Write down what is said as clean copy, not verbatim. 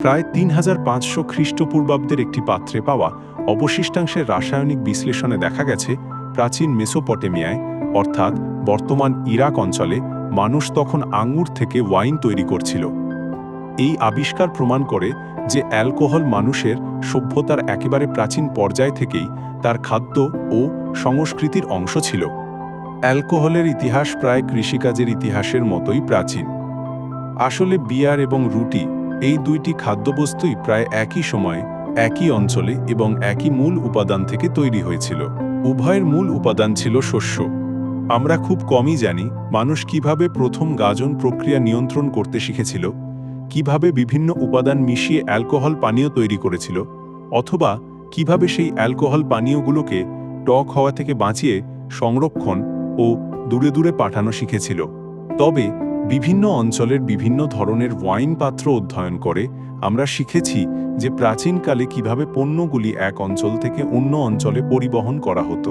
প্রায় ৩৫০০ খ্রিস্টপূর্বাব্দের একটি পাত্রে পাওয়া অবশিষ্টাংশের রাসায়নিক বিশ্লেষণে দেখা গেছে প্রাচীন মেসোপটেমিয়ায় অর্থাৎ বর্তমান ইরাক অঞ্চলে মানুষ তখন আঙ্গুর থেকে ওয়াইন তৈরি করছিল। এই আবিষ্কার প্রমাণ করে যে অ্যালকোহল মানুষের সভ্যতার একেবারে প্রাচীন পর্যায় থেকেই তার খাদ্য ও সংস্কৃতির অংশ ছিল। অ্যালকোহলের ইতিহাস প্রায় কৃষিকাজের ইতিহাসের মতোই প্রাচীন। আসলে বিয়ার এবং রুটি এই দুইটি খাদ্যবস্তুই প্রায় একই সময়ে একই অঞ্চলে এবং একই মূল উপাদান থেকে তৈরি হয়েছিল। উভয়ের মূল উপাদান ছিল শস্য। আমরা খুব কমই জানি মানুষ কিভাবে প্রথম গাজন প্রক্রিয়া নিয়ন্ত্রণ করতে শিখেছিল, কিভাবে বিভিন্ন উপাদান মিশিয়ে অ্যালকোহল পানীয় তৈরি করেছিল, অথবা কিভাবে সেই অ্যালকোহল পানীয়গুলোকে টক হওয়া থেকে বাঁচিয়ে সংরক্ষণ ও দূরে দূরে পাঠানো শিখেছিল। তবে বিভিন্ন অঞ্চলের বিভিন্ন ধরনের ওয়াইন পাত্র অধ্যয়ন করে আমরা শিখেছি যে প্রাচীনকালে কিভাবে পণ্যগুলি এক অঞ্চল থেকে অন্য অঞ্চলে পরিবহন করা হতো।